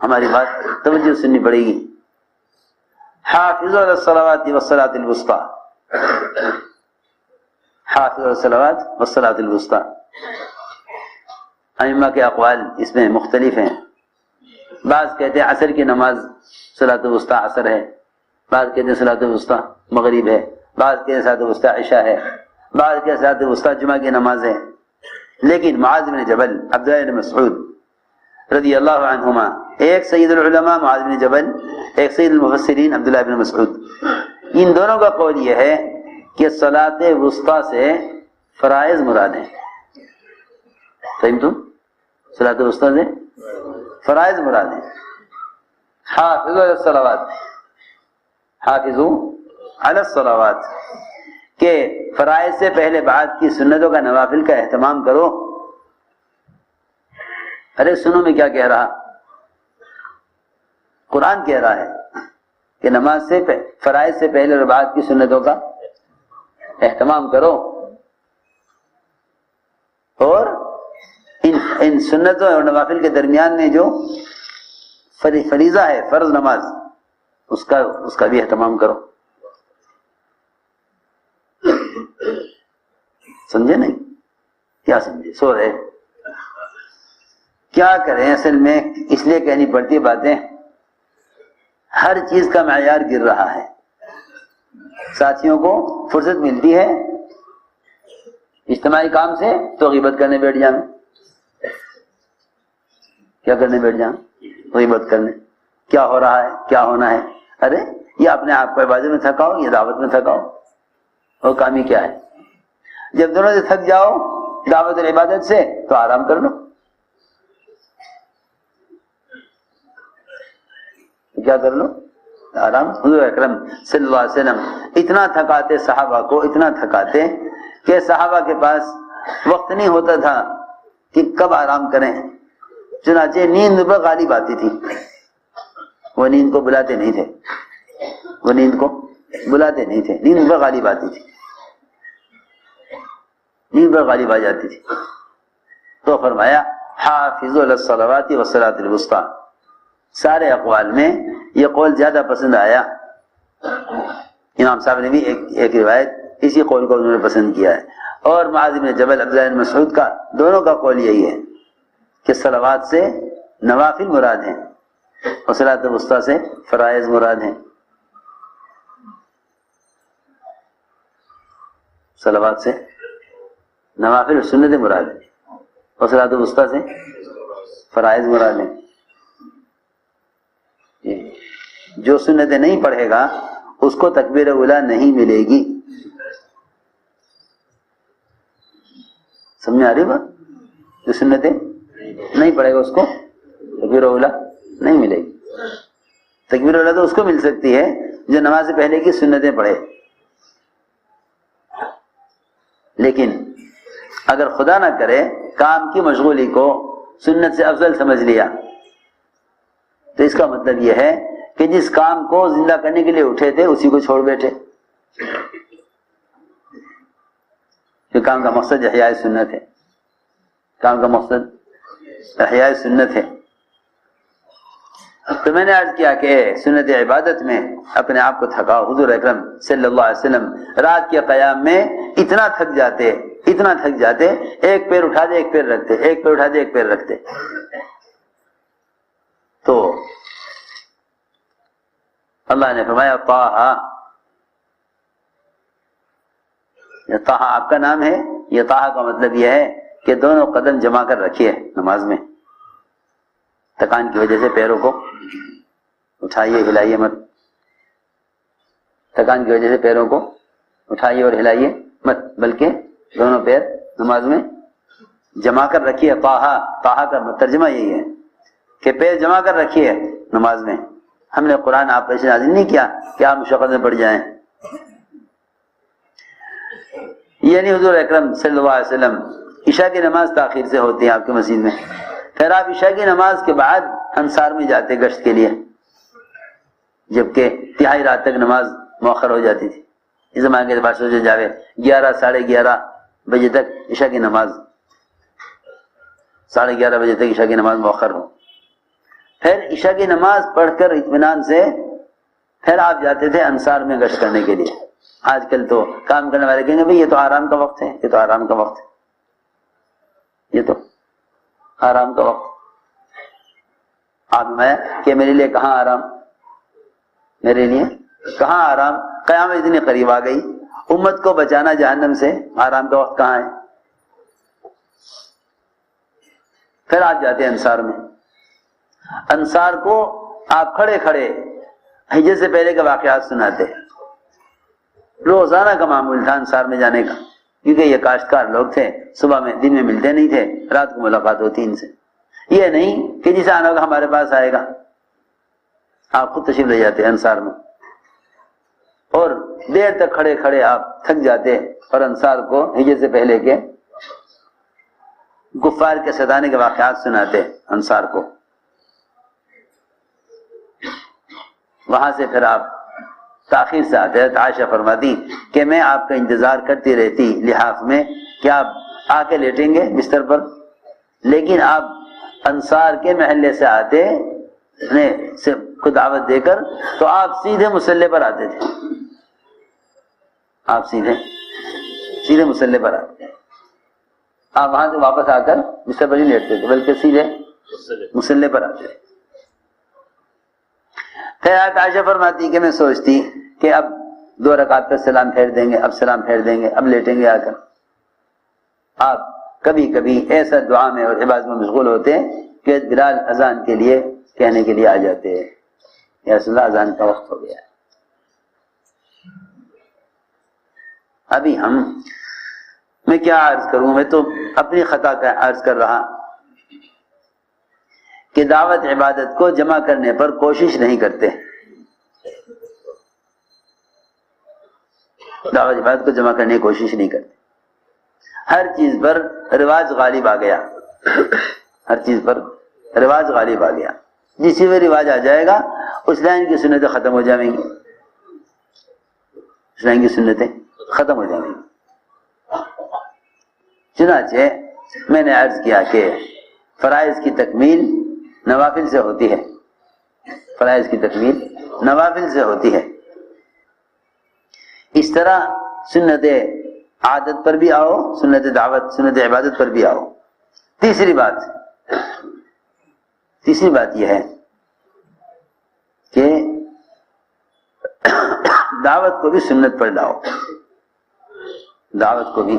ہماری بات توجہ سننی پڑے گی. حافظوا علی الصلوات والصلاۃ الوسطی، حافظوا علی الصلوات والصلاۃ الوسطی. ائمہ کے اقوال اس میں مختلف ہیں. بعض کہتے ہیں عصر کی نماز صلاۃ الوسطی عصر ہے، بعض کہتے ہیں صلاۃ الوسطی مغرب ہے، بعض کہتے ہیں صلاۃ الوسطی عشاء ہے، بعض کہتے ہیں صلاۃ الوسطی جمعہ کی نماز ہے. لیکن معاذ بن جبل، عبداللہ بن مسعود رضی اللہ عنہما، ایک سید العلماء معاذ بن جبل، ایک سید المفسرین عبداللہ بن مسعود، ان دونوں کا قول یہ ہے کہ صلاۃ وسطی سے فرائض مراد ہیں. فہم تم؟ صلاۃ وسطی سے فرائض مراد ہیں. حافظوا علی الصلوات، حافظوا علی الصلوات کہ فرائض سے پہلے بعد کی سنتوں کا، نوافل کا اہتمام کرو. ارے سنو میں کیا کہہ رہا، قرآن کہہ رہا ہے کہ نماز سے فرائض سے پہلے اور بعد کی سنتوں کا اہتمام کرو، اور ان سنتوں اور نوافل کے درمیان میں جو فریضہ ہے، فرض نماز، اس کا بھی اہتمام کرو. سمجھے نہیں؟ کیا سمجھے؟ سو رہے کیا کریں؟ اصل میں اس لیے کہنی پڑتی باتیں، ہر چیز کا معیار گر رہا ہے. ساتھیوں کو فرصت ملتی ہے اجتماعی کام سے تو غیبت کرنے بیٹھ جائیں. کیا کرنے بیٹھ جائیں؟ غیبت کرنے. کیا ہو رہا ہے، کیا ہونا ہے. ارے یہ اپنے آپ کو عبادت میں تھکاؤ، یہ دعوت میں تھکاؤ، اور کام ہی کیا ہے. جب دونوں سے تھک جاؤ دعوت اور عبادت سے تو آرام کر لو. کیا کر لو؟ آرام. حضور اکرم صلی اللہ علیہ وسلم اتنا تھکاتے صحابہ کو، اتنا تھکاتے کہ صحابہ کے پاس وقت نہیں ہوتا تھا کہ کب آرام کریں. چنانچہ نیند پر غالب آتی تھی، وہ نیند کو بلاتے نہیں تھے، وہ نیند کو بلاتے نہیں تھے، نیند پر غالب آتی تھی، نیند پر غالب آ جاتی تھی. تو فرمایا حافظوا علی الصلوات والصلاۃ الوسطی. سارے اقوال میں یہ قول زیادہ پسند آیا. امام صاحب نے بھی ایک روایت اسی قول کو انہوں نے پسند کیا ہے. اور معاذ بن جبل، عبداللہ بن مسعود کا، دونوں کا قول یہی ہے کہ صلوات سے نوافل مراد ہیں اور صلاۃ الوسطی سے فرائض مراد ہیں. صلوات سے نوافل اور سنتیں مراد ہیں اور صلاۃ الوسطی سے فرائض مراد ہیں. جو سنتیں نہیں پڑھے گا اس کو تکبیر اولیٰ نہیں ملے گی. سمجھ آ رہی بات؟ جو سنتیں نہیں پڑھے گا اس کو تکبیر اولیٰ نہیں ملے گی. تکبیر اولیٰ تو اس کو مل سکتی ہے جو نماز سے پہلے کی سنتیں پڑھے. لیکن اگر خدا نہ کرے کام کی مشغولی کو سنت سے افضل سمجھ لیا تو اس کا مطلب یہ ہے کہ جس کام کو زندہ کرنے کے لیے اٹھے تھے اسی کو چھوڑ بیٹھے. کہ کام کا مقصد احیاء سنت ہے، کام کا مقصد احیاء سنت ہے. تو میں نے عرض کیا کہ سنت عبادت میں اپنے آپ کو تھکاؤ. حضور اکرم صلی اللہ علیہ وسلم رات کے قیام میں اتنا تھک جاتے ایک پیر اٹھا دے ایک پیر رکھتے، ایک پیر اٹھا دے ایک پیر رکھتے. تو اللہ نے فرمایا طٰہٰ، یہ طٰہٰ آپ کا نام ہے. یہ طٰہٰ کا مطلب یہ ہے کہ دونوں قدم جما کر رکھیے نماز میں. تھکان کی وجہ سے پیروں کو اٹھائیے ہلائیے مت. تھکان کی وجہ سے پیروں کو اٹھائیے اور ہلائیے مت، بلکہ دونوں پیر نماز میں جما کر رکھیے. طٰہٰ کا ترجمہ یہی ہے کہ پیر جما کر رکھیے نماز میں. ہم نے قرآن آپ پر نازل نہیں کیا کہ آپ مشقت میں پڑ جائیں. یعنی حضور اکرم صلی اللہ علیہ وسلم عشاء کی نماز تاخیر سے ہوتی ہے آپ کی مسجد میں، پھر آپ عشاء کی نماز کے بعد انصار میں جاتے گشت کے لیے، جبکہ تہائی رات تک نماز مؤخر ہو جاتی تھی. اس زمانے کے اعتبار سے سوچے جاوے 11 ساڑھے 11 بجے تک عشاء کی نماز، 11:30 بجے تک عشاء کی نماز مؤخر ہو. پھر عشاء کی نماز پڑھ کر اطمینان سے پھر آپ جاتے تھے انصار میں گشت کرنے کے لیے۔ آج کل تو کام کرنے والے کہیں گے بھئی یہ تو آرام کا وقت ہے، یہ تو آرام کا وقت ہے، یہ تو آرام کا وقت۔ آپ میں کہ میرے لیے کہاں آرام، میرے لیے کہاں آرام، قیامت اتنی قریب آ گئی، امت کو بچانا جہنم سے، آرام کا وقت کہاں ہے؟ پھر آپ جاتے ہیں انصار میں، انصار کو آپ کھڑے کھڑے ہجرت سے پہلے کے واقعات سناتے۔ روزانہ کا معمول تھا انصار میں جانے کا، کیونکہ یہ کاشتکار لوگ تھے، صبح میں دن میں ملتے نہیں تھے، رات کو ملاقات ہوتی ان سے۔ یہ نہیں کہ جسے آنا ہوگا ہمارے پاس آئے گا، آپ خود تشریف لے جاتے انصار میں، اور دیر تک کھڑے کھڑے آپ تھک جاتے، اور انصار کو ہجرت سے پہلے کے کفار کے ستانے کے واقعات سناتے انصار کو۔ وہاں سے پھر آپ تاخیر سے آتے۔ عائشہ فرماتی کہ میں آپ کا انتظار کرتی رہتی لحاف میں کہ آپ آ کے لیٹیں گے بستر پر، لیکن آپ انصار کے محلے سے آتے سے کو دعوت دے کر، تو آپ سیدھے مصلی پر آتے تھے، آپ سیدھے مصلی پر آتے، آپ وہاں سے واپس آ کر بستر پر نہیں لیٹتے تھے بلکہ سیدھے مصلی پر آتے تھے۔ پھر عائشہ فرماتی کہ میں سوچتی کہ اب 2 رکعت پر سلام پھیر دیں گے، اب سلام پھیر دیں گے، اب لیٹیں گے آ کر۔ آپ کبھی کبھی ایسا دعا میں اور عبادت میں مشغول ہوتے کہ بلال اذان کے لیے کہنے کے لیے آ جاتے ہیں، یا رسول اللہ اذان کا وقت ہو گیا ہے۔ ابھی میں کیا عرض کروں، میں تو اپنی خطا کا عرض کر رہا کہ دعوت عبادت کو جمع کرنے پر کوشش نہیں کرتے، دعوت عبادت کو جمع کرنے کی کوشش نہیں کرتے، ہر چیز پر رواج غالب آ گیا، ہر چیز پر رواج غالب آ گیا، جس میں رواج آ جائے گا اس لائن کی سنتیں ختم ہو جائیں گی، اس لائن کی سنتیں ختم ہو جائیں گی۔ چنانچہ میں نے عرض کیا کہ فرائض کی تکمیل نوافل سے ہوتی ہے، فرائض کی تکمیل نوافل سے ہوتی ہے، اس طرح سنت عادت پر بھی آؤ، سنت دعوت سنت عبادت پر بھی آؤ۔ تیسری بات یہ ہے کہ دعوت کو بھی سنت پر لاؤ، دعوت کو بھی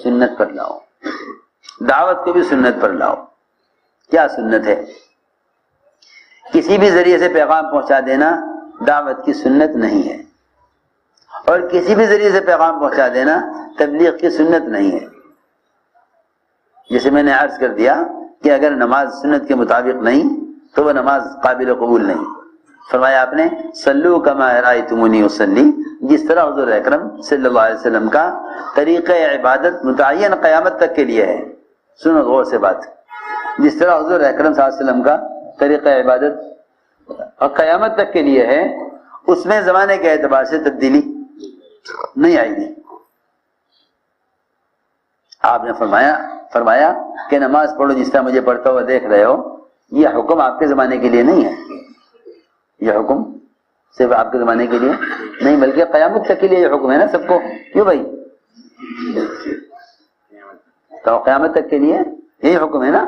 سنت پر لاؤ، دعوت کو بھی سنت پر لاؤ۔ کیا سنت ہے؟ کسی بھی ذریعے سے پیغام پہنچا دینا دعوت کی سنت نہیں ہے، اور کسی بھی ذریعے سے پیغام پہنچا دینا تبلیغ کی سنت نہیں ہے۔ جیسے میں نے عرض کر دیا کہ اگر نماز سنت کے مطابق نہیں تو وہ نماز قابل قبول نہیں۔ فرمایا آپ نے صلو کما رأیتمونی اصلی، جس طرح حضور اکرم صلی اللہ علیہ وسلم کا طریقہ عبادت متعین قیامت تک کے لیے ہے۔ سنو غور سے بات، جس طرح حضور اکرم صلی اللہ علیہ وسلم کا طریقہ عبادت اور قیامت تک کے لیے ہے، اس میں زمانے کے اعتبار سے تبدیلی نہیں آئے گی۔ آپ نے فرمایا کہ نماز پڑھو جس طرح مجھے پڑھتا ہوا دیکھ رہے ہو، یہ حکم آپ کے زمانے کے لیے نہیں ہے، یہ حکم صرف آپ کے زمانے کے لیے نہیں بلکہ قیامت تک کے لیے یہ حکم ہے نا سب کو۔ کیوں بھائی؟ تو قیامت تک کے لیے یہی حکم ہے نا،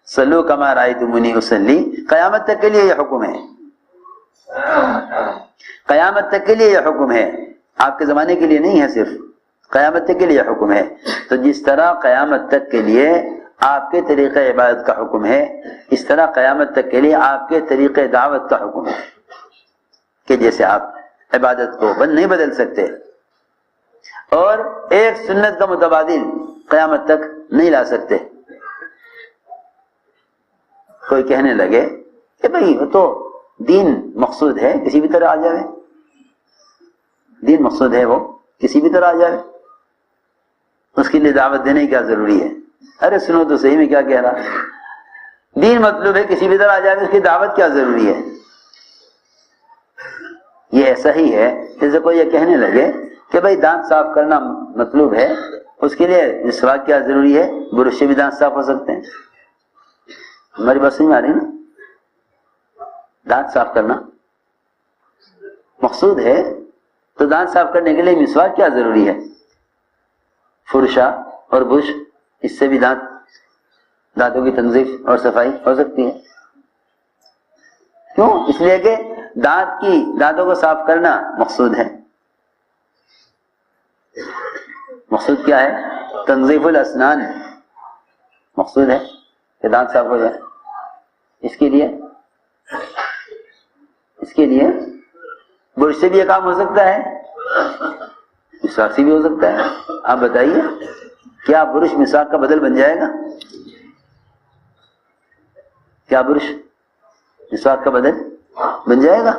صلو کما رأیتمونی اصلی، قیامت تک کے لیے یہ حکم ہے، قیامت تک کے لیے یہ حکم ہے، آپ کے زمانے کے لیے نہیں ہے، صرف قیامت تک کے لیے حکم ہے۔ تو جس طرح قیامت تک کے لیے آپ کے طریقہ عبادت کا حکم ہے، اس طرح قیامت تک کے لیے آپ کے طریقہ دعوت کا حکم ہے، کہ جیسے آپ عبادت کو نہیں بدل سکتے اور ایک سنت کا متبادل قیامت تک نہیں لا سکتے۔ کوئی کہنے لگے کہ بھئی وہ تو دین مقصود ہے، کسی بھی طرح آ جائے، دین مقصود ہے وہ کسی بھی طرح آ جائے، اس کے لیے دعوت دینے کی کیا ضروری ہے؟ ارے سنو تو صحیح میں کیا کہہ رہا، دین مطلوب ہے کسی بھی طرح آ جائے، اس کی دعوت کیا ضروری ہے؟ یہ ایسا ہی ہے جیسے کوئی یہ کہنے لگے کہ بھئی دانت صاف کرنا مطلوب ہے، اس کے لیے مسواک کیا ضروری ہے؟ برش سے بھی دانت صاف ہو سکتے ہیں۔ ہماری بات سمجھ میں آ رہی نا؟ دانت صاف کرنا مقصود ہے، تو دانت صاف کرنے کے لیے مسواک کیا ضروری ہے؟ فرشا اور برش، اس سے بھی دانتوں کی تنظیف اور صفائی ہو سکتی ہے. کیوں؟ اس لیے کہ دانتوں کو صاف کرنا مقصود ہے. مقصود کیا ہے؟ تنظیف الاسنان مقصود ہے کہ دانت صاف ہو جائے. اس کے لیے برش سے بھی یہ کام ہو سکتا ہے، مسواک سے بھی ہو سکتا ہے. آپ بتائیے کیا برش مسواک کا بدل بن جائے گا؟ کیا برش مسواک کا بدل بن جائے گا؟